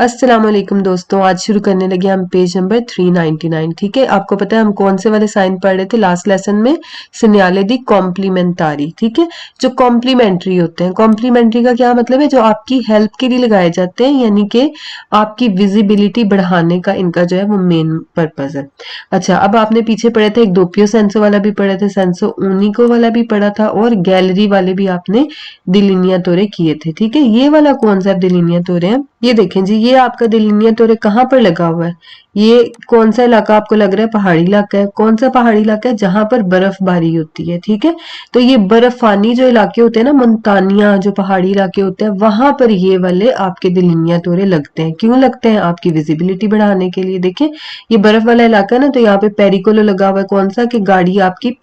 अस्सलाम वालेकुम दोस्तों, आज शुरू करने लगे हम पेज नंबर 399। ठीक है, आपको पता है हम कौन से वाले साइन पढ़ रहे थे लास्ट लेसन में? सिग्नाले दी कॉम्प्लीमेंटारी। ठीक है, जो कॉम्प्लीमेंट्री होते हैं, कॉम्प्लीमेंट्री का क्या मतलब है? जो आपकी हेल्प के लिए लगाए जाते हैं, यानी कि आपकी विजिबिलिटी बढ़ाने का इनका जो है वो मेन पर्पज है। अच्छा, अब आपने पीछे पढ़े थे एक दोपियो सेंसो वाला भी पढ़े थे, सेंसो ऊनिको वाला भी पढ़ा था, और गैलरी वाले भी आपने दिलिनिया तोरे किए थे। ठीक है, ये वाला कौन सा दिलिनिया तोरे हैं? ये देखें जी, ये आपका दिलिनिया तोरे कहाँ पर लगा हुआ है? ये कौन सा इलाका आपको लग रहा है? पहाड़ी इलाका है। कौन सा पहाड़ी इलाका है? जहां पर बर्फबारी होती है। ठीक है, तो ये बर्फानी जो इलाके होते हैं ना, मुल्तानिया जो पहाड़ी इलाके होते हैं, वहां पर ये वाले आपके दिलिनिया तोरे लगते हैं। क्यों लगते हैं? आपकी विजिबिलिटी बढ़ाने के लिए। देखें, ये बर्फ वाला इलाका है ना, तो यहाँ पे पेरिकोलो लगा हुआ है। कौन सा? कि गाड़ी आपकी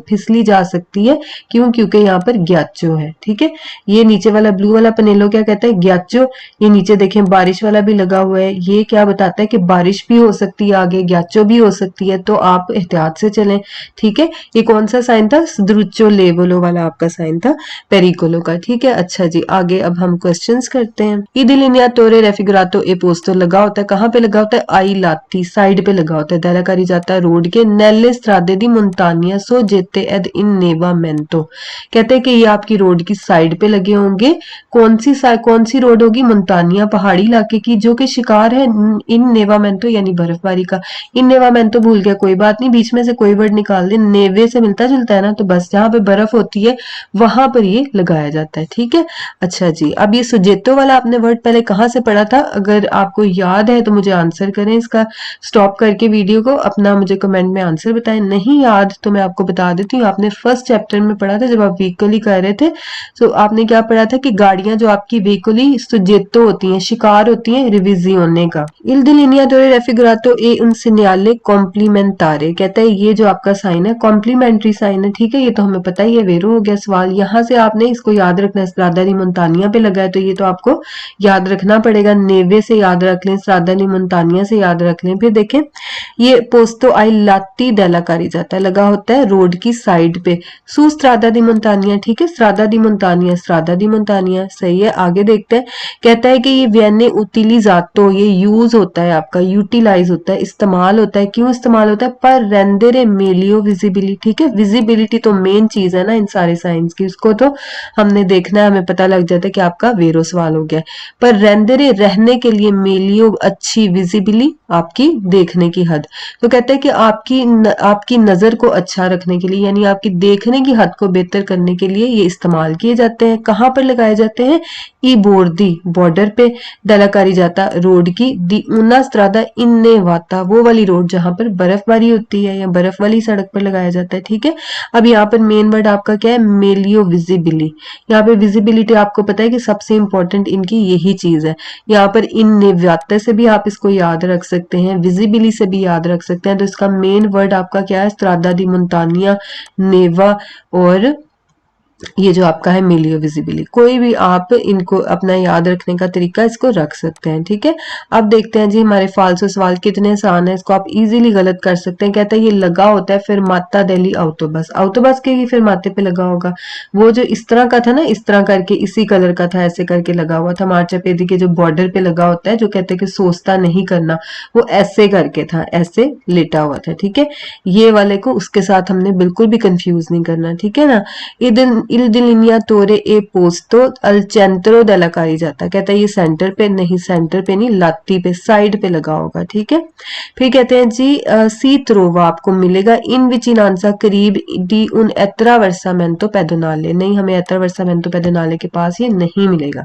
फिसली जा सकती है। क्यों? क्योंकि यहाँ पर ग्याचो है। ठीक है, ये नीचे वाला ब्लू वाला पनेलो क्या कहता है? ग्याचो। ये नीचे देखें बारिश वाला भी लगा हुआ है, ये क्या बताता है कि बारिश भी हो सकती है, आगे ग्याचो भी हो सकती है, तो आप एहतियात से चलें। ठीक है, ये कौन सा साइन था? स्द्रुचो लेवलो वाला आपका साइन था, पेरिकोलो का। ठीक है, अच्छा जी, आगे अब हम क्वेश्चंस करते हैं। ई दिलिनिया तोरे रेफिगुरातो ए पोस्तो लगा होता है, कहाँ पे लगा होता है? आई लाती, साइड पे लगा होता है, दायरा करी जाता है रोड के। नेले स्ट्रादे दी मोंटानिया सो जेते एद इन नेवामेंटो, कहते हैं कि ये आपकी रोड की साइड पे लगे होंगे। कौन सी रोड होगी? मोंटानिया पहाड़ी इलाके की, जो कि शिकार है इन नेवामेंटो यानी बर्फबारी का। इन नेवामेंटो भूल गया, कोई बात नहीं, बीच में से कोई वर्ड निकाल दे, नेवे से मिलता जुलता है ना, तो बस जहां पे बर्फ होती है वहां पर ये लगाया जाता है। ठीक है, अच्छा जी, अब ये सुजेतो वाला आपने वर्ड पहले कहाँ से पढ़ा था? अगर आपको याद है तो मुझे आंसर करें, इसका स्टॉप करके वीडियो को अपना मुझे कमेंट में आंसर बताएं। नहीं याद तो मैं आपको बता देती हूँ, आपने फर्स्ट चैप्टर में पढ़ा था जब आप व्हीकल ही कर रहे थे। तो आपने क्या पढ़ा था कि गाड़ियां जो आपकी व्हीकली सुजेतो होती हैं, शिकार होती हैं रिविजियोने का। इल दिलिनिया तोरे रेफिगुरातो ए उन सिग्नाले कॉम्प्लीमेंटारे, कहता है ये जो आपका साइन है कॉम्प्लीमेंट्री साइन है। ठीक है, ये तो हमें पता ही है, वेरो हो गया सवाल। यहाँ से आपने इसको याद रखना है, स्ट्रादा दी मोंटानिया पे लगा है तो ये तो आपको याद रखना पड़ेगा। नेवे से याद रख लें, स्ट्रादा दी मोंटानिया से याद रख लें। फिर देखें, ये पोस्तो आई लाती डेला करी जाता है, लगा होता है रोड की साइड पे। सू स्ट्रादा दी मोंटानिया, ठीक है, स्ट्रादा दी मोंटानिया, स्ट्रादा दी मोंटानिया सही है। आगे देखते हैं, कहता है कि ये व्यने उतिलिजातो, ये यूज होता है आपका, यूटिलाइज होता है, इस्तेमाल होता है। क्यों इस्तेमाल होता है? पर रेंदेरे मेलियो विजिबिलिटी। ठीक है, विजिबिलिटी तो मेन चीज है ना इन सारे साइंस की, उसको तो हमने देखना है, हमें पता लग जाता है कि आपका वेरो सवाल हो गया। पर रेंदेरे रहने के लिए, मेलियो अच्छी, विजिबिली आपकी देखने की हद। तो कहते हैं कि आपकी नजर को अच्छा रखने के लिए, यानी आपकी देखने की हद को बेहतर करने के लिए ये इस्तेमाल किए जाते हैं। कहाँ पर लगाए जाते हैं? ई बोर्दी, बॉर्डर पे। दलाकारी जाता, रोड की। दी उना स्त्रादा इन्ने वाता, वो वाली रोड जहां पर बर्फबारी होती है या बर्फ वाली सड़क पर लगाया जाता है। ठीक है, अब यहाँ पर मेन वर्ड आपका क्या है? मेलियो विजिबिली। यहाँ पे विजिबिलिटी आपको पता है कि सबसे इंपॉर्टेंट इनकी यही चीज है। यहाँ पर इन नेव्याते से भी आप इसको याद रख सकते हैं, विजिबिली से भी याद रख सकते हैं। तो इसका मेन वर्ड आपका क्या है? स्ट्रादा दी मोंटानिया, नेवा, और ये जो आपका है मेलियो विजिबिली। कोई भी आप इनको अपना याद रखने का तरीका इसको रख सकते हैं। ठीक है, अब देखते हैं जी हमारे फालसो सवाल कितने आसान है, इसको आप इजीली गलत कर सकते हैं। कहता है ये लगा होता है फिर माता दिल्ली ऑटोबस, ऑटोबस के फिर माथे पे लगा होगा। वो जो इस तरह का था ना, इस तरह करके इसी कलर का था, ऐसे करके लगा हुआ था, मार्चापेदी के जो बॉर्डर पे लगा होता है, जो कहते हैं कि सोचता नहीं करना, वो ऐसे करके था, ऐसे लेटा हुआ था। ठीक है, ये वाले को उसके साथ हमने बिल्कुल भी कंफ्यूज नहीं करना। ठीक है ना, इल दिलिनिया तोरे ए पोस्तो अल चेंट्रो डेला करी जाता, कहता है ये सेंटर पे नहीं, सेंटर पे नहीं, लाती पे, साइड पे लगा होगा। ठीक है, फिर कहते हैं जी सी त्रोवा आपको मिलेगा इन विचिनांसा करीब डी उन एत्रा वर्सामेंटो पेडोनाले, नहीं हमें एत्रा वर्सामेंटो पेडोनाले के पास ये नहीं मिलेगा।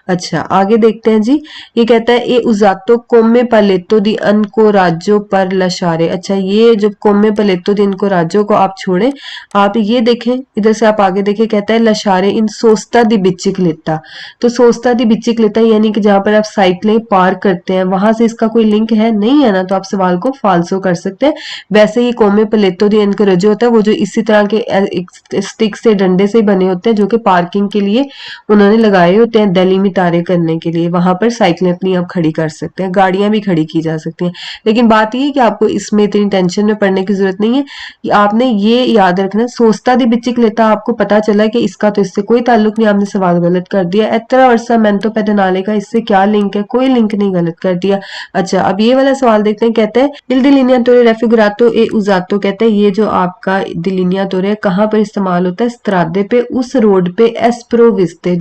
अच्छा, आगे देखते हैं जी, ये कहता है ए उजातो कोमे पलेतो दी अनको राज्यो पर लशारे। अच्छा, ये जो कोमे पलेतो दी इनको राज्यों को आप छोड़े, आप ये देखें, इधर से आप आगे देखें, कहता है लशारे इन सोस्ता दी बिचिकलेटा। तो सोस्ता दी बिचिकलेटा यानी कि जहां पर आप साइकिलें पार्क करते हैं, वहां से इसका कोई लिंक है नहीं है ना, तो आप सवाल को फाल्सो कर सकते हैं। वैसे ही कोमे पलेतो दी एनकरेज होता है, वो जो इसी तरह के स्टिक से, डंडे से बने होते हैं, जो कि पार्किंग के लिए उन्होंने लगाए होते हैं, दिल्ली में तारे करने के लिए, वहां पर साइकिलें अपनी आप खड़ी कर सकते हैं, गाड़ियां भी खड़ी की जा सकती हैं। लेकिन बात यह है कि आपको इसमें इतनी टेंशन में पड़ने की जरूरत नहीं है, कि आपने ये याद रखना, सोचता दी बिचिकलेटा आपको पता चला बोला कि इसका तो इससे कोई ताल्लुक नहीं, आपने सवाल गलत कर दिया। एत्रा वर्सा मेंतो पेडोनाले का इससे क्या लिंक है, कोई लिंक नहीं, गलत कर दिया। अच्छा अब ये वाला सवाल देखते हैं, कहते हैं इल डिलिनियातोरे रेफिगुरातो ए उजातो, कहते हैं ये जो आपका डिलिनियातोरे कहाँ पर इस्तेमाल होता है, स्त्रादे पे, उस रोड पे एस्प्रोविस्ते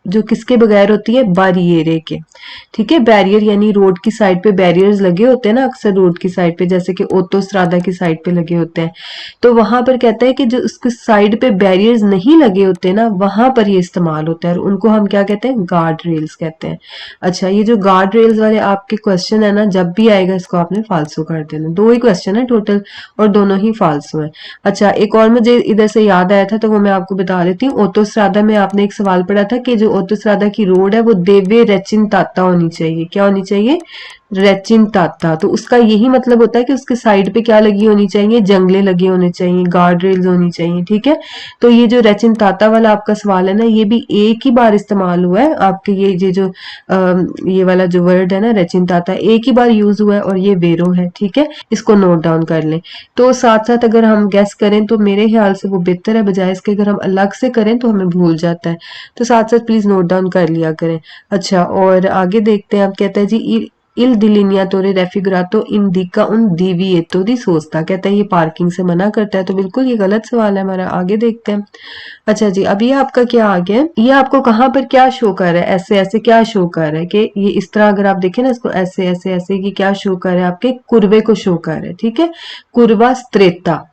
जो किसके बगैर होती है, बारियरे के। ठीक है, बैरियर यानी रोड की साइड पे बैरियर्स लगे होते हैं ना अक्सर रोड की साइड पे, जैसे कि ओटोस्ट्रादा की साइड पे लगे होते हैं। तो वहां पर कहता है कि जो उसके साइड पे बैरियर्स नहीं लगे होते ना, वहां पर ये इस्तेमाल होता है और उनको हम क्या कहते हैं, गार्ड रेल्स कहते हैं। अच्छा ये जो गार्ड रेल्स वाले आपके क्वेश्चन है ना, जब भी आएगा इसको आपने फालसू कर देना। 2 ही क्वेश्चन है टोटल और दोनों ही फालसू है। अच्छा एक और मुझे इधर से याद आया था तो वो मैं आपको बता देती हूँ। ओटोस्ट्रादा में आपने एक सवाल पढ़ा था कि जो ओटोस्ट्रादा की रोड है वो देवे रेचिनताता होनी चाहिए। क्या होनी चाहिए, रेचिनताता। तो उसका यही मतलब होता है कि उसके साइड पे क्या लगी होनी चाहिए, जंगले लगे होने चाहिए, गार्ड रेल्स होनी चाहिए। ठीक है, तो ये जो रेचिनताता वाला आपका सवाल है ना, ये भी एक ही बार इस्तेमाल हुआ है आपके, ये जो ये वाला जो वर्ड है ना रेचिनताता, एक ही बार यूज हुआ है और ये वेरो है। ठीक है, इसको नोट डाउन कर लें। तो साथ साथ अगर हम गेस करें तो मेरे ख्याल से वो बेहतर है, बजाय इसके अगर हम अलग से करें तो हमें भूल जाता है। तो साथ साथ प्लीज नोट डाउन कर लिया करें। अच्छा और आगे देखते हैं, आप कहता है जी il delineatore raffigurato indica un divieto di sosta, कहता है ये पार्किंग से मना करता है। तो बिल्कुल ये गलत सवाल है हमारा, आगे देखते हैं। अच्छा जी अब ये आपका क्या आ गया, ये आपको कहाँ पर क्या शो कर रहा है, ऐसे ऐसे क्या शो कर रहा है कि ये इस तरह अगर आप देखें ना इसको ऐसे ऐसे ऐसे, ये क्या शो कर रहा है, आपके कुर्वे को शो कर रहा है। ठीक है, कुर्वा स्त्रेता,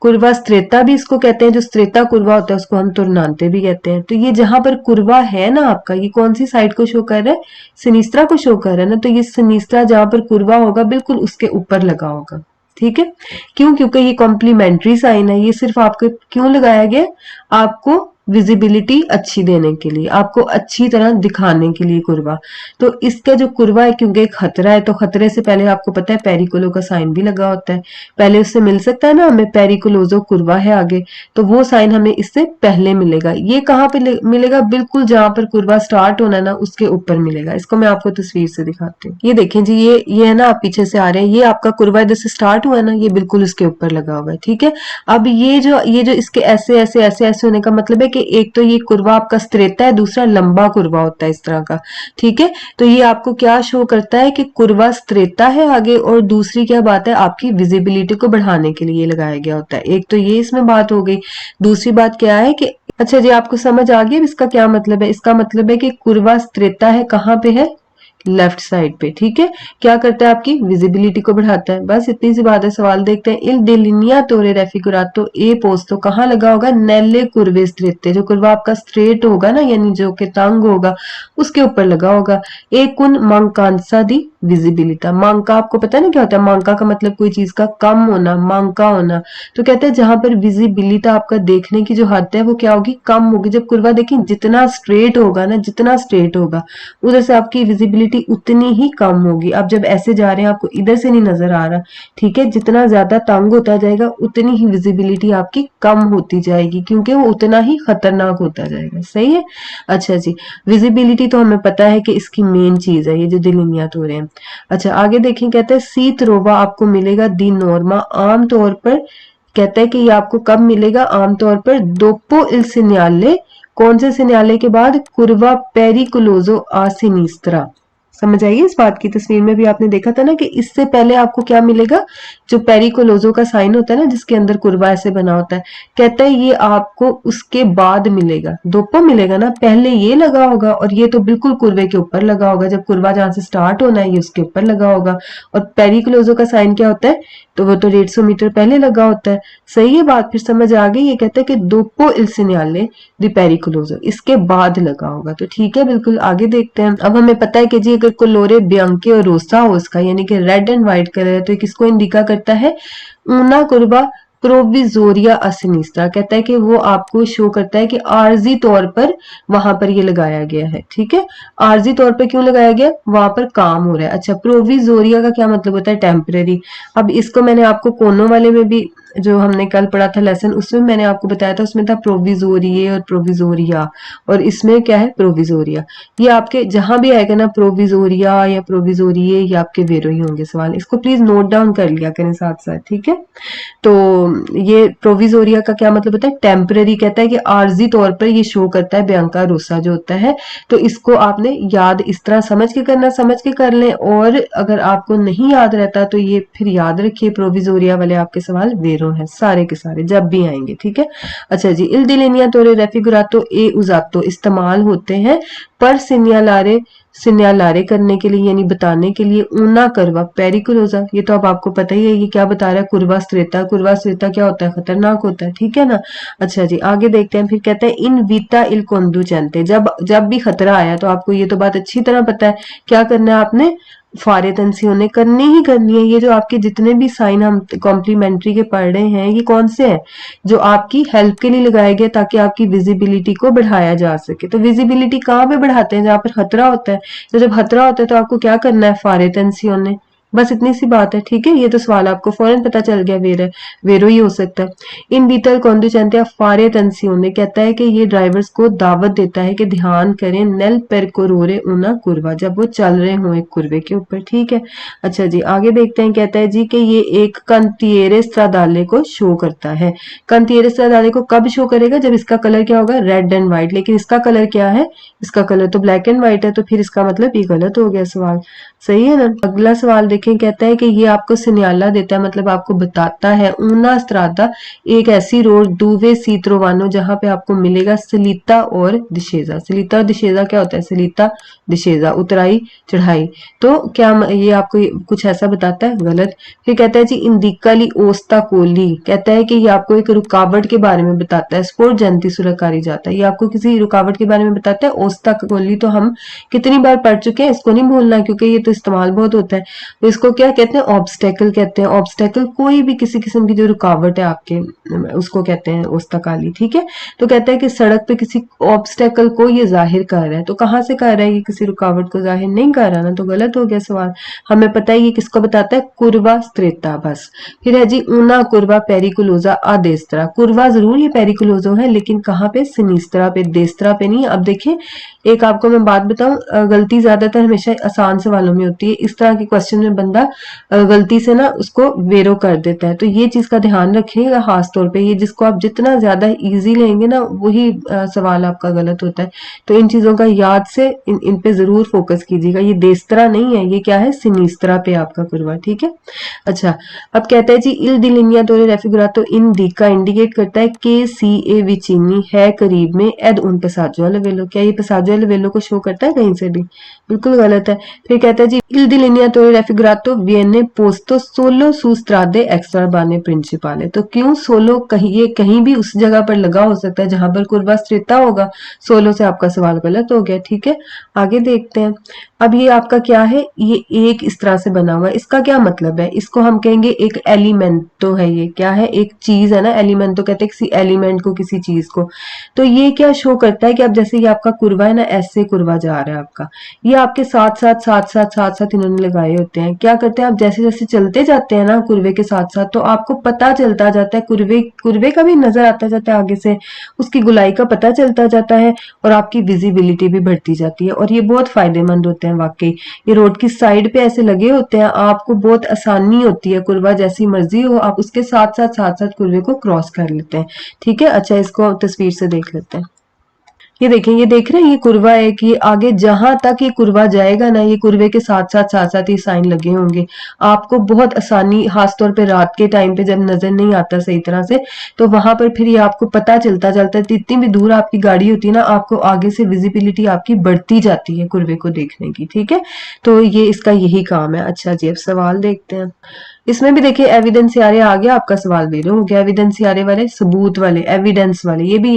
कुर्वा स्त्रेता भी इसको कहते हैं, जो स्त्रेता कुर्वा होता है उसको हम तुर्नांते भी कहते हैं। तो ये जहां पर कुर्वा है ना आपका, ये कौन सी साइड को शो कर रहा है, सिनिस्त्रा को शो कर रहा है ना, तो ये सिनिस्त्रा जहां पर कुर्वा होगा बिल्कुल उसके ऊपर लगा होगा। ठीक है, क्यों, क्योंकि ये कॉम्प्लीमेंट्री साइन है, ये सिर्फ आपको क्यों लगाया गया, आपको विजिबिलिटी अच्छी देने के लिए, आपको अच्छी तरह दिखाने के लिए कुर्वा। तो इसका जो कुर्वा है क्योंकि खतरा है, तो खतरे से पहले आपको पता है पेरिकुलो का साइन भी लगा होता है, पहले उससे मिल सकता है ना हमें, पेरिकुलोजो कुर्वा है आगे, तो वो साइन हमें इससे पहले मिलेगा। ये कहाँ पे मिलेगा, बिल्कुल जहां पर कुर्वा स्टार्ट होना है ना उसके ऊपर मिलेगा। इसको मैं आपको तस्वीर से दिखाती हूँ। ये देखें जी, ये है ना, आप पीछे से आ रहे हैं, ये आपका कुर्वा इधर से स्टार्ट हुआ है ना, ये बिल्कुल उसके ऊपर लगा हुआ है। ठीक है, अब ये जो इसके ऐसे ऐसे ऐसे ऐसे होने का मतलब है कि एक तो ये कुर्वा आपका स्त्रेता है, दूसरा लंबा कुर्वा होता है इस तरह का। ठीक है, तो ये आपको क्या शो करता है कि कुर्वा स्त्रेता है आगे, और दूसरी क्या बात है, आपकी विजिबिलिटी को बढ़ाने के लिए लगाया गया होता है। एक तो ये इसमें बात हो गई, दूसरी बात क्या है कि अच्छा जी आपको समझ आ गई इसका क्या मतलब है, इसका मतलब है कि कुर्वा स्त्रेता है कहाँ पे है, लेफ्ट साइड पे। ठीक है, क्या करता है, आपकी विजिबिलिटी को बढ़ाता है, बस इतनी सी बात है। सवाल देखते हैं, इल डिलिनियातोरे रेफिगुरातो ए पोस्तो कहाँ लगा होगा, नेले कुर्वे स्ट्रेटे, जो कुर्वा आपका स्ट्रेट होगा ना यानी जो कि तंग होगा उसके ऊपर लगा होगा। एक उन मांकांसा दी विजिबिलिटा, मांका आपको पता है ना क्या होता है, मांका का मतलब कोई चीज का कम होना, मांका होना। तो कहते हैं जहां पर विजिबिलिटा आपका देखने की जो हद है वो क्या होगी, कम होगी। जब कुर्वा देखिए जितना स्ट्रेट होगा ना, जितना स्ट्रेट होगा उधर से आपकी विजिबिलिटी उतनी ही कम होगी। आप जब ऐसे जा रहे हैं आपको इधर से नहीं नजर आ रहा, ठीक है, जितना ज्यादा तंग होता जाएगा उतनी ही विजिबिलिटी आपकी कम होती जाएगी, क्योंकि वो उतना ही खतरनाक होता जाएगा। सही है, अच्छा जी, विजिबिलिटी तो हमें पता है कि इसकी मेन चीज है ये जो डिलिनियात हो रहे हैं। अच्छा आगे देखें, कहते हैं सीत रोवा आपको मिलेगा दी नॉर्मा, आमतौर पर कहता है कि ये आपको कब मिलेगा, आमतौर पर दोपो इल सिन्याले, कौन से सिन्याले के बाद, कुर्वा पेरिकुलोजो आ सिनिस्त्रा। समझ आइए इस बात की, तस्वीर में भी आपने देखा था ना कि इससे पहले आपको क्या मिलेगा, जो पेरिकोलोजो का साइन होता है ना जिसके अंदर कुर्वा ऐसे बना होता है, कहता है ये आपको उसके बाद मिलेगा, दोपो मिलेगा ना, पहले ये लगा होगा और ये तो बिल्कुल कुर्वे के ऊपर लगा होगा। जब कुर्वा जहां से स्टार्ट होना है ये उसके ऊपर लगा होगा, और पेरिकोलोजो का साइन क्या होता है, तो वो तो 150 मीटर पहले लगा होता है। सही है बात, फिर समझ आ गई। ये कहता है कि दोपो इल सिन्याले दी पेरिकोलोजो, इसके बाद लगा होगा। तो ठीक है, बिल्कुल आगे देखते हैं। अब हमें पता है कि जी अगर कोलोरे बियांके और रोसा हो उसका, यानी कि रेड एंड व्हाइट कलर है, तो ये किसको इंडिका करता है, ऊना कुर्बा प्रोविजोरिया असिनिस्ट्रा, कहता है कि वो आपको शो करता है कि आर्जी तौर पर वहां पर ये लगाया गया है। ठीक है, आर्जी तौर पर क्यों लगाया गया, वहां पर काम हो रहा है। अच्छा, प्रोविजोरिया का क्या मतलब होता है, टेम्परेरी। अब इसको मैंने आपको कोनों वाले में भी जो हमने कल पढ़ा था लेसन, उसमें मैंने आपको बताया था, उसमें था प्रोविजोरिये और प्रोविजोरिया, और इसमें क्या है प्रोविजोरिया। ये आपके जहां भी आएगा ना प्रोविजोरिया या प्रोविजोरिये, ये आपके वेरो ही होंगे सवाल। इसको प्लीज नोट डाउन कर लिया करें साथ साथ, ठीक है। तो ये प्रोविजोरिया का क्या मतलब होता है, टेम्पररी, कहता है कि आर्जी तौर पर ये शो करता है बियांका रोसा जो होता है। तो इसको आपने याद इस तरह समझ के करना, समझ के कर लें, और अगर आपको नहीं याद रहता तो ये फिर याद रखिए, प्रोविजोरिया वाले आपके सवाल वेरो हैं सारे के सारे जब भी आएंगे, ठीक है। अच्छा जी, इल दिलेनिया तोरे रेफिगुरातो ए उजातो इस्तेमाल होते हैं पर सिन्यालारे करने के लिए, यानी बताने के लिए। ऊना करवा पेरिकुलोजा, ये तो अब आपको पता ही है, ये क्या बता रहा है, कुर्वा स्त्रेता। कुर्वा स्त्रेता क्या होता है, खतरनाक होता है, ठीक है ना। अच्छा जी, आगे देखते हैं। फिर कहते हैं इन वीता इल कोंदुचेंते, जब जब भी खतरा आया, तो आपको ये तो बात अच्छी तरह पता है, क्या करना है आपने, फारे तंसियों ने करनी ही करनी है। ये जो आपके जितने भी साइन हम कॉम्प्लीमेंट्री के पढ़ रहे हैं, ये कौन से हैं, जो आपकी हेल्प के लिए लगाए गए ताकि आपकी विजिबिलिटी को बढ़ाया जा सके। तो विजिबिलिटी कहाँ पे बढ़ाते हैं, जहां पर खतरा होता है। तो जब खतरा होता है तो आपको क्या करना है, फारे तंसियों ने, बस इतनी सी बात है, ठीक है। ये तो सवाल आपको फौरन पता चल गया, वेरो ही हो सकता है। इन बीतल कॉन्डुचेंटिया फारे तंसियों कहता है कि ये ड्राइवर्स को दावत देता है कि ध्यान करें नेल पेरकोरोरे ऊना कुर्वा, जब वो चल रहे हों एक कुर्वे के ऊपर, ठीक है। अच्छा जी, आगे देखते हैं। कहता है जी कि ये एक कंतिएरे स्ट्रादाले को शो करता है। कंतिएरे स्ट्रादाले को कब शो करेगा, जब इसका कलर क्या होगा, रेड एंड व्हाइट। लेकिन इसका कलर क्या है, इसका कलर तो ब्लैक एंड व्हाइट है, तो फिर इसका मतलब ये गलत हो गया सवाल, सही है ना। अगला सवाल देखें, कहता है कि ये आपको सिन्याला देता है, मतलब आपको बताता है, ऊना स्त्रादा एक ऐसी रोड दूवे सीत्रोवानो जहां पे आपको मिलेगा सलीता और दिशेजा। सलीता और दिशेजा क्या होता है, सलीता दिशेजा उतराई चढ़ाई। तो क्या ये आपको कुछ ऐसा बताता है, गलत। फिर कहता है जी इंदिकाली ओस्ता कोली, कहता है कि ये आपको एक रुकावट के बारे में बताता है, स्पोर्ट जंती सुरकारी जाता है, ये आपको किसी रुकावट के बारे में बताता है। ओस्ता कोली तो हम कितनी बार पढ़ चुके हैं, इसको नहीं भूलना, क्योंकि ये तो इस्तेमाल बहुत होता है। तो इसको क्या कहते हैं, ऑब्स्टेकल कहते हैं। ऑब्स्टेकल कोई भी किसी किस्म की जो रुकावट है आपके, उसको कहते हैं ओस्ताकाली, ठीक है। तो कहता है कि सड़क पे किसी ऑब्स्टेकल को ये जाहिर कर रहा है, तो कहां से कर रहा है, ये किसी रुकावट को जाहिर नहीं कर रहा ना, तो गलत हो गया सवाल। हमें पता है ये किसको बताता है, कुर्वा स्त्रेता, बस। फिर है जी ऊना कुर्वा पेरिकुलोजा अदेस्त्रा, कुर्वा जरूर ये पेरिकुलोजो है, लेकिन कहाँ पे, सिनिस्त्रा पे, देस्त्रा पे नहीं। अब देखिए एक आपको मैं बात बताऊं, गलती ज्यादातर हमेशा आसान सवालों में होती है। इस तरह के क्वेश्चन में बंदा गलती से ना उसको वेरो कर देता है, तो ये चीज का ध्यान रखिएगा खास तौर पे। ये जिसको आप जितना ज्यादा इजी लेंगे ना, वही सवाल आपका गलत होता है। तो इन चीजों का याद से इन पे जरूर फोकस कीजिएगा। ये देस्त्रा नहीं है, ये क्या है, सिनिस्त्रा पे आपका कुर्वा, ठीक है। अच्छा, अब कहता है जी इल दिलिनिया तोरे रेफिगुरातो इन दी का इंडिकेट करता है के सी ए विचिनी है करीब में एद उन पसाजो लेवेलो, क्या ये पसाजो लेवेलो को शो करता है कहीं से भी, बिल्कुल गलत है। फिर कहता है जी इल दिलिनिया तोरे रेफिगुरातो वियने पोस्तो सोलो सुस्त्रादे एक्स्ट्रा बाने प्रिंसिपाले, तो क्यों सोलो, कहीं ये कहीं भी उस जगह पर लगा हो सकता है जहां पर कुर्वा स्त्रेता होगा। सोलो से आपका सवाल गलत हो गया, ठीक है। आगे देखते हैं। अब ये आपका क्या है, ये एक इस तरह से बना हुआ है, इसका क्या मतलब है, इसको हम कहेंगे एक एलिमेंटो है। ये क्या है, एक चीज है ना, एलिमेंटो कहते हैं किसी एलिमेंट को, किसी चीज को। तो ये क्या शो करता है कि अब जैसे ये आपका कुर्वा है ना, ऐसे कुर्वा जा रहा है आपका, ये आपके साथ साथ साथ साथ साथ साथ इन्होंने लगाए होते हैं। क्या करते हैं, आप जैसे जैसे चलते जाते हैं ना कुर्वे के साथ साथ, तो आपको पता चलता जाता है, कुर्वे कुर्वे का भी नजर आता जाता है आगे से, उसकी गुलाई का पता चलता जाता है, और आपकी विजिबिलिटी भी बढ़ती जाती है। और ये बहुत फायदेमंद होते हैं वाकई। ये रोड की साइड पे ऐसे लगे होते हैं, आपको बहुत आसानी होती है, कुर्वा जैसी मर्जी हो आप उसके साथ साथ कुर्वे को क्रॉस कर लेते हैं, ठीक है। अच्छा, इसको तस्वीर से देख लेते हैं। ये देखें, ये देख रहे हैं, ये कुर्वा है कि आगे जहां तक ये कुर्वा जाएगा ना, ये कुर्वे के साथ साथ ये साइन लगे होंगे। आपको बहुत आसानी, खासतौर पे रात के टाइम पे जब नजर नहीं आता सही तरह से, तो वहां पर फिर ये आपको पता चलता चलता है। जितनी भी दूर आपकी गाड़ी होती है ना, आपको आगे से विजिबिलिटी आपकी बढ़ती जाती है कुर्वे को देखने की, ठीक है। तो ये इसका यही काम है। अच्छा जी, अब सवाल देखते हैं। इसमें भी देखिए एविडेंसियारे आ गया, आपका सवाल वेरो हो गया। एविडेंसियारे वाले सबूत वाले, एविडेंस वाले, ये भी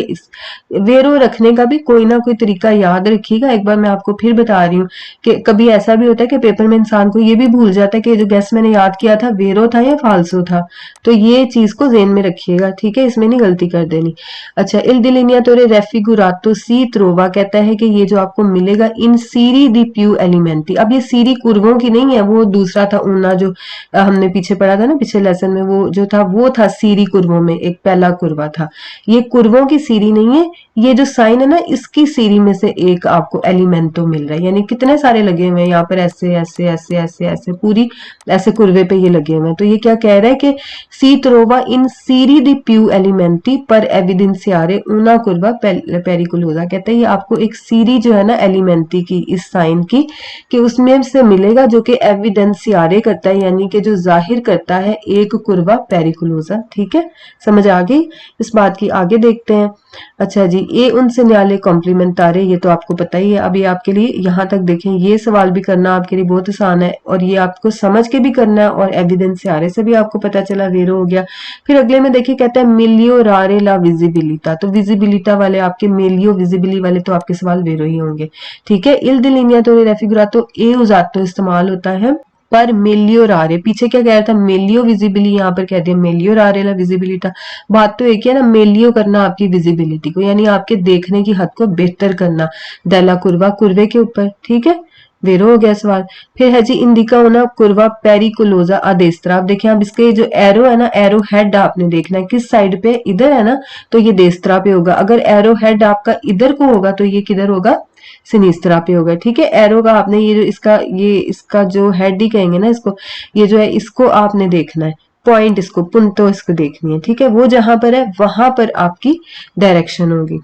वेरो रखने का भी कोई ना कोई तरीका याद रखिएगा। एक बार मैं आपको फिर बता रही हूँ कि कभी ऐसा भी होता है कि पेपर में इंसान को ये भी भूल जाता है कि जो गैस मैंने याद किया था वेरो था या फाल्सो था। तो ये चीज को जेन में रखिएगा, ठीक है, इसमें नहीं गलती कर देनी। अच्छा, इल दिलिनिया तोरे रेफिगुरातो सी त्रोवा, कहता है कि ये जो आपको मिलेगा इन सीरी दी प्यू एलिमेंटी। अब ये सीरी कुर्वों की नहीं है, वो दूसरा था ऊना जो हमने पीछे पढ़ा था ना पिछले लेसन में, वो जो था वो था सीरी कुर्वों में एक पहला कुर्वा था। ये कुर्वों की सीरी नहीं है, ये जो साइन है ना इसकी सीरी में से एक आपको एलिमेंटो मिल रहा है। यानी कितने सारे लगे हुए हैं यहाँ पर, ऐसे ऐसे ऐसे ऐसे ऐसे पूरी ऐसे कुर्वे पे ये लगे हुए हैं। तो ये क्या कह रहा है कि सी ट्रोवा इन सीरी दी प्यू एलिमेंटी पर एविडेंसियारे ऊना कुर्वा पेरिकुलोसा। कहते हैं ये आपको एक सीरी जो है ना एलिमेंटी की इस साइन की कि उसमें से मिलेगा जो कि एविडेंसियारे करता है, यानी कि जो जाहिर करता है एक कुर्वा पेरिकुलोसा। ठीक है, समझ आ गई इस बात की। आगे देखते हैं। अच्छा जी, ए उन सिग्नाले कॉम्प्लीमेंटारे, ये तो आपको पता ही है। अब ये आपके लिए यहाँ तक देखें, ये सवाल भी करना आपके लिए बहुत आसान है और ये आपको समझ के भी करना है और एविडेंसियारे से भी आपको पता चला, वेरो हो गया। फिर अगले में देखिए कहता है मिलियो रारे ला विजिबिलिटा, तो विजिबिलिटा वाले आपके मेलियो विजिबिली वाले तो आपके सवाल वेरो ही होंगे। ठीक है, इल दिलिनिया तो रेफिगुरातो ए उजातो इस्तेमाल होता है पर मेलियो रारे, पीछे क्या कह रहा था मेलियो विजिबिली, यहाँ पर कह दिया मेलियो रारे ला विजिबिलिटा। बात तो एक है ना, मेलियो करना आपकी विजिबिलिटी को, यानी आपके देखने की हद को बेहतर करना, डेला कुर्वा कुर्वे के ऊपर। ठीक है, वेरो हो गया सवाल। फिर है जी इंडिका होना कुर्वा पेरिकुलोजा अदेस्त्रा। आप देखें, आप इसके जो एरो है ना, एरो हेड आपने देखना है किस साइड पे, इधर है ना तो ये देस्त्रा पे होगा। अगर एरो हेड आपका इधर को होगा तो ये किधर होगा, सिनिस्त्रा पे होगा। ठीक है, एरो का आपने ये जो इसका जो हेड ही कहेंगे ना इसको, ये जो है इसको आपने देखना है, पॉइंट इसको पुंतो इसको देखनी है। ठीक है, वो जहां पर है वहां पर आपकी डायरेक्शन होगी।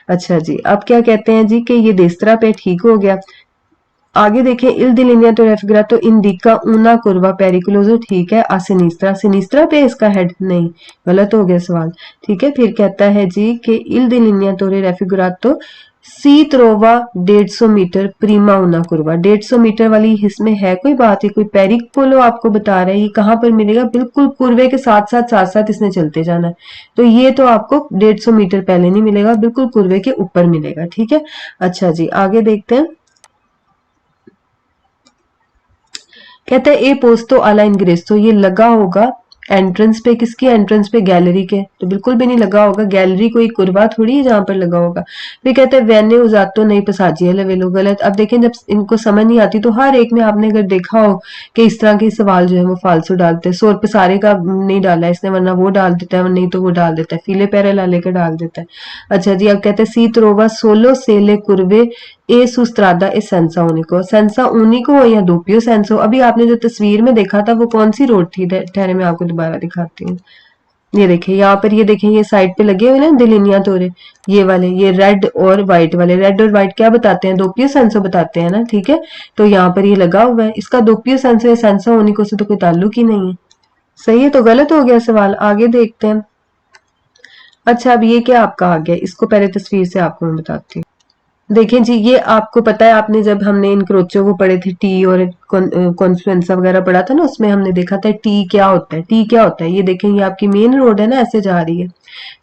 अच्छा जी, अब क्या कहते हैं जी कि ये देस्त्रा पे ठीक हो गया। आगे देखें, इल दिलिनिया तो रेफिग्रा तो इंडिका ऊना कुर्वा पेरिकुलोजो, ठीक है। आ सिनिस्त्रा, सिनिस्त्रा पे इसका हेड नहीं, गलत हो गया सवाल। ठीक है, फिर कहता है जी कि इल दिलिनिया तो रेफिग्रा तो सी त्रोवा 150 मीटर प्रीमा ऊना कुर्वा। 150 मीटर वाली इसमें है कोई बात है, कोई पेरिकोलो आपको बता रहा है, ये कहाँ पर मिलेगा, बिल्कुल कुर्वे के साथ साथ इसने चलते जाना है। तो ये तो आपको 150 मीटर पहले नहीं मिलेगा, बिल्कुल कुर्वे के ऊपर मिलेगा। ठीक है, अच्छा जी आगे देखते हैं। कहते हैं ए पोस्तो अला इंग्रेसो, ये लगा होगा एंट्रेंस पे, किसकी एंट्रेंस पे, गैलरी के, तो बिल्कुल भी नहीं लगा होगा। गैलरी कोई कुर्वा थोड़ी है जहां पर लगा होगा। फिर कहते हैं वैने उजातो नहीं पसाजी है लवेलो, गलत। अब देखें, जब इनको समझ नहीं आती तो हर एक में आपने अगर देखा हो कि इस तरह के सवाल जो है वो फालसू डालते हैं। सोर पसारे का नहीं डाला इसने, वरना वो डाल देता है, नहीं तो वो डाल देता है, फीले पैरे ला लेकर डाल देता है। अच्छा जी, अब कहते हैं सी त्रोवा सोलो सेले कुर्वे ए सुस्त्रादा ए सेंसा उनिको, सेंसा उनिको हो या दोपियो सेंसो। अभी आपने जो तस्वीर में देखा था वो कौन सी रोड थी, ठहरे मैं आपको दोबारा दिखाती हूँ। ये देखिए यहाँ पर, ये देखें ये साइड पे लगे हुए ना दिलिनिया तोरे, ये वाले, ये रेड और व्हाइट वाले। रेड और व्हाइट क्या बताते हैं, दोपियो सेंसो बताते हैं ना। ठीक है, तो यहाँ पर ये लगा हुआ है, इसका दोपियो सेंसो या सेंसा उनिको से तो कोई ताल्लुक ही नहीं है। सही है, तो गलत हो गया सवाल। आगे देखते हैं। अच्छा, अब ये क्या आपका आ गया, इसको पहले तस्वीर से आपको मैं बताती हूँ। देखें जी, ये आपको पता है, आपने जब हमने इन क्रोचो को पढ़े थे, टी और कॉन्फ्लुएंसा वगैरह पढ़ा था ना, उसमें हमने देखा था टी क्या होता है। टी क्या होता है, ये देखें ये आपकी मेन रोड है ना, ऐसे जा रही है,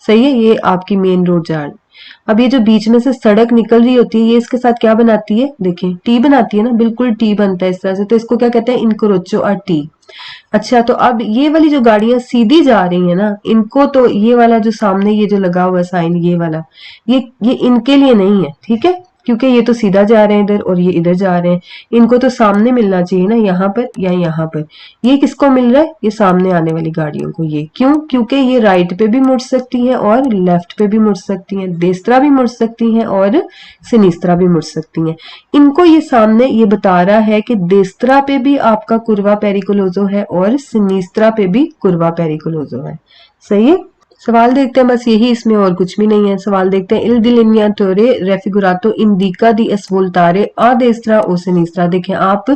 सही है, ये आपकी मेन रोड जा रही है। अब ये जो बीच में से सड़क निकल रही होती है, ये इसके साथ क्या बनाती है, देखिए टी बनाती है ना, बिल्कुल टी बनता है इस तरह से। तो इसको क्या कहते हैं, इनक्रोचो और टी। अच्छा, तो अब ये वाली जो गाड़ियां सीधी जा रही है ना, इनको तो ये वाला जो सामने ये जो लगा हुआ साइन, ये वाला, ये इनके लिए नहीं है। ठीक है, क्योंकि ये तो सीधा जा रहे हैं इधर और ये इधर जा रहे हैं, इनको तो सामने मिलना चाहिए ना, यहाँ पर या यहाँ पर। ये किसको मिल रहा है, ये सामने आने वाली गाड़ियों को। ये क्यों, क्योंकि ये राइट पे भी मुड़ सकती हैं और लेफ्ट पे भी मुड़ सकती हैं, देस्त्रा भी मुड़ सकती हैं और सिनिस्त्रा भी मुड़ सकती हैं। इनको ये सामने ये बता रहा है कि देस्त्रा पे भी आपका कुर्वा पेरिकुलोजो है और सिनिस्त्रा पे भी कुर्वा पेरिकुलोजो है। सही है, सवाल देखते हैं, बस यही, इसमें और कुछ भी नहीं है। सवाल देखते हैं। इल डिलिनियातोरे रेफिगुरातो इंडिका दी एस्वोल्टारे आ देस्त्रा ओ सिनिस्त्रा। देखें, आप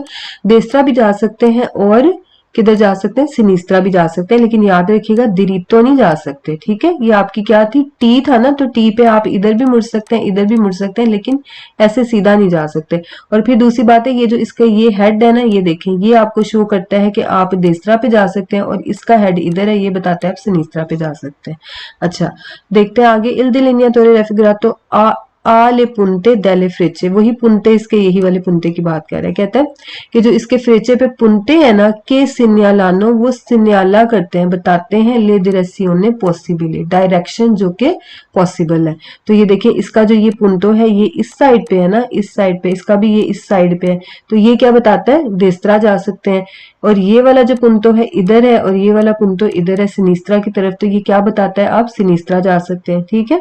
देस्त्रा भी जा सकते हैं और किधर जा सकते हैं, सिनिस्त्रा भी जा सकते हैं, लेकिन याद रखिएगा दिरिप्तो नहीं जा सकते। ठीक है, ये आपकी क्या थी, टी था ना, तो टी पे आप इधर भी मुड़ सकते हैं, इधर भी मुड़ सकते हैं, लेकिन ऐसे सीधा नहीं जा सकते। और फिर दूसरी बात है, ये जो इसका ये हेड है ना, ये देखें, ये आपको शो करता है कि आप देस्त्रा पे जा सकते हैं और इसका हेड इधर है, ये बताता है आप सिनिस्त्रा पे जा सकते हैं। अच्छा, देखते हैं आगे। इल दिलिनिया तोरे रेफिगुरातो आले पुंते डेले फ्रेचे, वही पुंते, इसके यही वाले पुंते की बात कर रहा है। कहता है कि जो इसके फ्रेचे पे पुंते हैं ना, के सिन्यालानो, वो सिन्याला करते हैं, बताते हैं ले डायरेक्शियोने पॉसिबल, डायरेक्शन जो के पॉसिबल है। तो ये देखिए, इसका जो ये पुंतो है ये इस साइड पे है ना, इस साइड पे, इसका भी ये इस साइड पे है, तो ये क्या बताता है, देस्त्रा जा सकते हैं। और ये वाला जो पुंतो है इधर है और ये वाला पुंतो इधर है सिनिस्त्रा की तरफ, तो ये क्या बताता है, आप सिनिस्त्रा जा सकते हैं। ठीक है,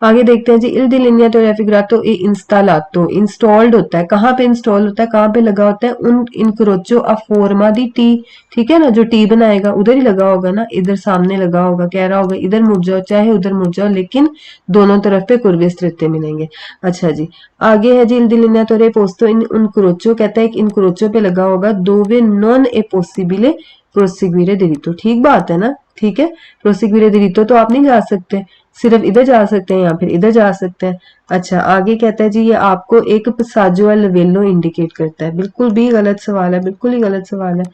आगे देखते हैं जी। इल डिलिनियातो रेफिग्रातो ए इंस्टालातो, इंस्टॉल्ड होता है, कहाँ पे इंस्टॉल होता है, कहाँ पे लगा होता है, उन इनक्रोचो अ फॉर्मा दी टी, ठीक है ना, जो टी बनाएगा उधर ही लगा होगा ना, इधर सामने लगा होगा, कह रहा होगा इधर मुड़ जाओ चाहे उधर मुड़ जाओ, लेकिन दोनों तरफ पे कुर्वे स्ट्रेटे मिलेंगे। अच्छा जी, आगे है जी। इल डिलिनियातो रे पोस्तो इन इनक्रोचो, कहता है कि इनक्रोचो पे लगा होगा दोवे नॉन ए पॉसिबले प्रोसिक्यूरे दिरितो, ठीक बात है ना, ठीक है, प्रोसिक्यूरे दिरितो तो आप नहीं जा सकते, सिर्फ इधर जा सकते हैं या फिर इधर जा सकते हैं। अच्छा, आगे कहता है जी ये आपको एक पसाजो लेवेलो इंडिकेट करता है, बिल्कुल भी गलत सवाल है, बिल्कुल ही गलत सवाल है।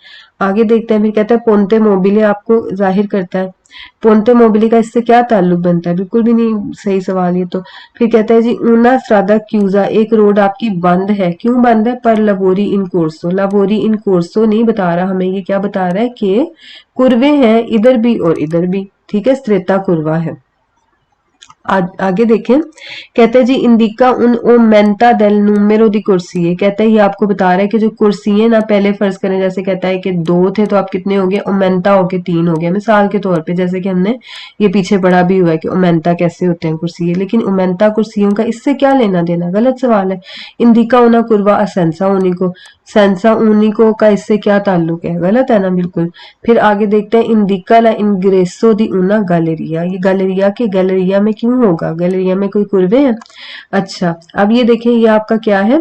आगे देखते हैं, फिर कहता है पोंते मोबिले आपको जाहिर करता है, पोंते मोबिले का इससे क्या ताल्लुक बनता है, बिल्कुल भी नहीं सही सवाल ये तो। फिर कहता है जी ऊना स्ट्रादा क्यूजा, एक रोड आपकी बंद है, क्यों बंद है, पर लवोरी इन कोर्सो, लवोरी इन कोर्सो नहीं बता रहा हमें, ये क्या बता रहा है कि कुर्वे हैं इधर भी और इधर भी, ठीक है, स्ट्रेटा कुर्वा है। आगे देखें, कहते हैं जी इंडिका उन ओ मेंटा डेल नूमेरो दी कुर्सी है, कहता है ये आपको बता रहा है कि जो कुर्सी है ना, पहले फर्ज करें जैसे कहता है कि 2 थे तो आप कितने हो गए, ओमेंटा होके 3 हो गया, मिसाल के तौर पे, जैसे कि हमने ये पीछे पढ़ा भी हुआ है कि ओमेंटा कैसे होते हैं कुर्सी, लेकिन ओमेंटा कुर्सियों का इससे क्या लेना देना, गलत सवाल है। इंडिका उना कुर्वा असेंसा उनिको, सेंसा उनिको का इससे क्या ताल्लुक है, गलत है ना, बिल्कुल। फिर आगे देखते हैं, इंडिका ला इंग्रेसो दी उना गैलेरिया, ये गैलेरिया के गैलेरिया में क्यों होगा, गैलेरिया में कोई कुर्वे हैं। अच्छा, अब ये देखें, ये आपका क्या है,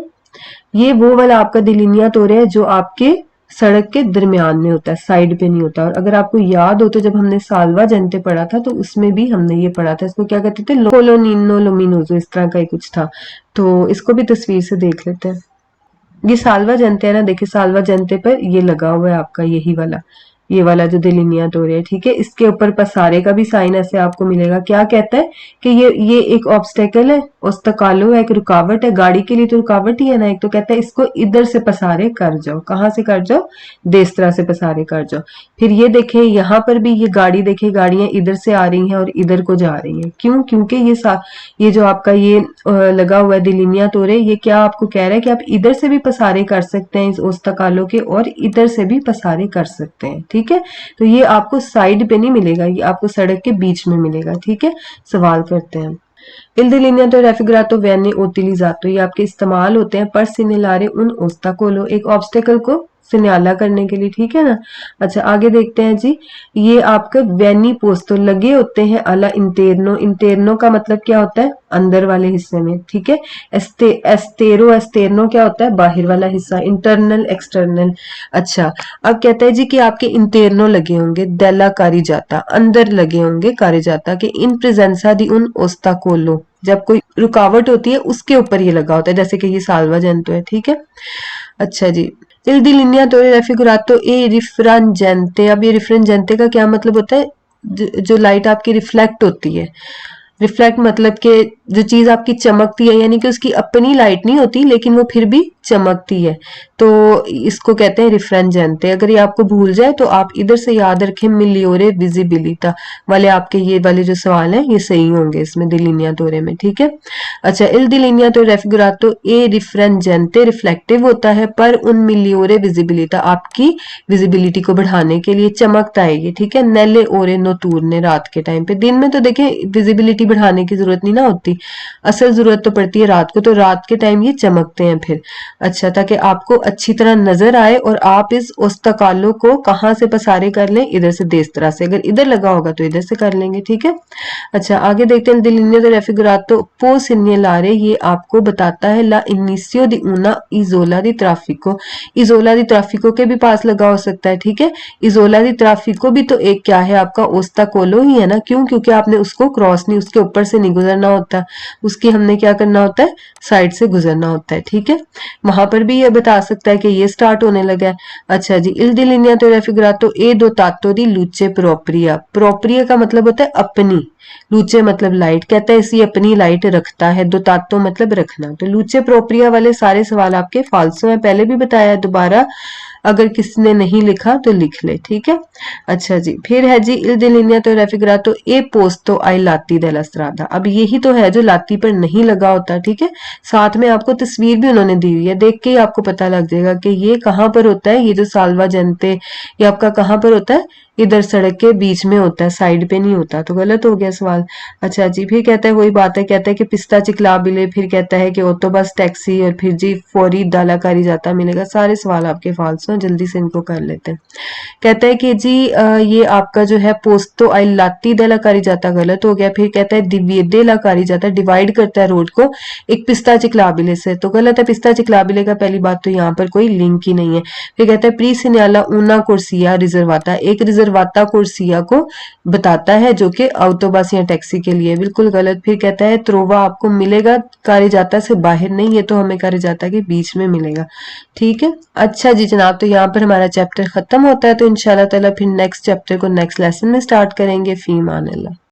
ये वो वाला आपका दिलिनिया तोरे है जो आपके सड़क के दरमियान में होता है, साइड पे नहीं होता। और अगर आपको याद हो तो जब हमने साल्वा जनते पढ़ा था तो उसमें भी हमने ये पढ़ा था, इसको क्या कहते थे, लोकोलोनिनो लोमिनोजो, इस तरह का ही कुछ था। तो इसको भी तस्वीर से देख लेते हैं। ये साल्वा जनते है ना, देखिए साल्वा जनते पर ये लगा हुआ है आपका यही वाला, ये वाला जो दिलिनिया तोरे है, ठीक है, इसके ऊपर पसारे का भी साइन ऐसे आपको मिलेगा। क्या कहता है कि ये एक ऑब्स्टेकल है, ओस्तकालो है, एक रुकावट है, गाड़ी के लिए तो रुकावट ही है ना एक, तो कहता है इसको इधर से पसारे कर जाओ, कहाँ से कर जाओ, देस्त्रा से पसारे कर जाओ। फिर ये देखें यहाँ पर भी ये गाड़ी, देखे गाड़ियां इधर से आ रही हैं और इधर को जा रही हैं, क्यों, क्योंकि ये जो आपका ये लगा हुआ है दिलिनिया तोरे, ये क्या आपको कह रहा है कि आप इधर से भी पसारे कर सकते हैं इस ओस्तकालो के, और इधर से भी पसारे कर सकते हैं, ठीक है। तो ये आपको साइड पे नहीं मिलेगा, ये आपको सड़क के बीच में मिलेगा, ठीक है। सवाल करते हैं, il delineato raffigurato viene utilizzato, ये आपके इस्तेमाल होते हैं पर सिनेलारे उन ओस्ताकोलो, एक ऑब्स्टेकल को सिन्याला करने के लिए, ठीक है ना। अच्छा, आगे देखते हैं जी, ये आपके वेनी पोस्तो लगे होते हैं अला इंटेरनो, इंटेरनो का मतलब क्या होता है, अंदर वाले हिस्से में, ठीक है। एस्टेरो एस्टेरनो क्या होता है, बाहर वाला हिस्सा, इंटरनल एक्सटर्नल। अच्छा, अब कहता है जी कि आपके इंटेरनो लगे होंगे डेला कारी जाता, अंदर लगे होंगे कारी जाता के, इन प्रेजेंसा दी उन ओस्ताकोलो, जब कोई रुकावट होती है उसके ऊपर ये लगा होता है, जैसे कि ये साल्वा जंतु है, ठीक है। अच्छा जी, il delineato raffigurato e रिफ्रंजेंटे, अब ये रिफ्रंजेंटे का क्या मतलब होता है, जो लाइट आपकी रिफ्लेक्ट होती है, रिफ्लेक्ट मतलब कि जो चीज आपकी चमकती है, यानी कि उसकी अपनी लाइट नहीं होती लेकिन वो फिर भी चमकती है, तो इसको कहते हैं रिफ्रंजेंटे। अगर ये आपको भूल जाए तो आप इधर से याद रखें, मिलियोरे विजिबिलिटा वाले आपके ये वाले जो सवाल हैं ये सही होंगे इसमें दिलिनिया तोरे में, ठीक है। अच्छा, इल दिलिनिया तो रेफिगुरातो ए रिफ्रंजेंटे रिफ्लेक्टिव होता है, पर उन मिलियोरे विजिबिलिटा आपकी विजिबिलिटी को बढ़ाने के लिए चमकता है ये, ठीक है। नेले ओरे नोतूरने, रात के टाइम पे, दिन में तो देखें विजिबिलिटी बढ़ाने की जरूरत नहीं ना होती, असल जरूरत तो पड़ती है रात को, तो रात के टाइम ये चमकते हैं फिर। अच्छा, ताकि आपको अच्छी तरह नजर आए और आप इस ओस्तकालो को कहाँ से पसारे कर लें, इधर से देस्त्रा से, अगर इधर लगा होगा तो इधर से कर लेंगे, ठीक है। अच्छा, आगे देखते हैं, दिलिनियो द रेफिगुरातो पो सिग्नलारे, ये आपको बताता है ला इनिशियो दी ऊना इजोला दी ट्राफिको, इजोला दी ट्राफिको के भी पास लगा हो सकता है, ठीक है। इजोला दी ट्राफिको भी तो एक क्या है आपका ओस्ताकोलो ही है ना, क्यों, क्योंकि आपने उसको क्रॉस नहीं, उसके ऊपर से नहीं गुजरना होता, उसकी हमने क्या करना होता है, साइड से गुजरना होता है, ठीक है। वहां पर भी ये बता सकता है कि ये स्टार्ट होने लगा है। अच्छा जी, इल डिलिनिया तो रेफिगुरातो ए दो तातो दी लुचे प्रोप्रिया, प्रोप्रिया का मतलब होता है अपनी, लूचे मतलब लाइट, कहता है इसी अपनी लाइट रखता है, दोतातो मतलब रखना। तो लूचे प्रोप्रिया वाले सारे सवाल आपके फाल्सो हैं, पहले भी बताया, दोबारा अगर किसने नहीं लिखा तो लिख ले, ठीक है। अच्छा जी, फिर है जी il delineato raffigurato e posto ai lati della strada। अब यही तो है जो लाती पर नहीं लगा होता, ठीक है। साथ में आपको तस्वीर भी उन्होंने दी हुई है, देख के ही आपको पता लग जाएगा कि ये कहाँ पर होता है। ये जो साल्वा जनते ये आपका कहाँ पर होता है, इधर सड़क के बीच में होता है, साइड पे नहीं होता। तो गलत हो गया सवाल। अच्छा जी, फिर कहता है वही बात है, कहता है कि पिस्ता चिकलाबिले, फिर कहता है कि ऑटोबस टैक्सी, और फिर जी फौरी दालाकारी जाता मिलेगा। सारे सवाल आपके फाल्स हैं, जल्दी से इनको कर लेते हैं। कहता है कि जी ये आपका जो है पोस्तो आई लाती दलाकारी जाता गलत हो गया। फिर कहता है दिव्यदे लाकारी जाता, डिवाइड करता है रोड को एक पिस्ता चिकलाबिले से, तो गलत है। पिस्ता चिकलाबिले का पहली बात तो यहाँ पर कोई लिंक ही नहीं है। फिर कहता है प्री सिन्याला ऊना कुर्सिया रिजर्वाता, एक रिजर्वाता कुर्सिया को बताता है जो कि ऑटोबस या टैक्सी के लिए, बिल्कुल गलत। फिर कहता है त्रोवा आपको मिलेगा कारिजाता से बाहर नहीं, ये तो हमें कारिजाता के बीच में मिलेगा, ठीक है। अच्छा जी जनाब, तो यहाँ पर हमारा चैप्टर खत्म होता है। तो इंशाल्लाह ताला फिर नेक्स्ट चैप्टर को नेक्स्ट लेसन में स्टार्ट करेंगे। फी मान अल्लाह।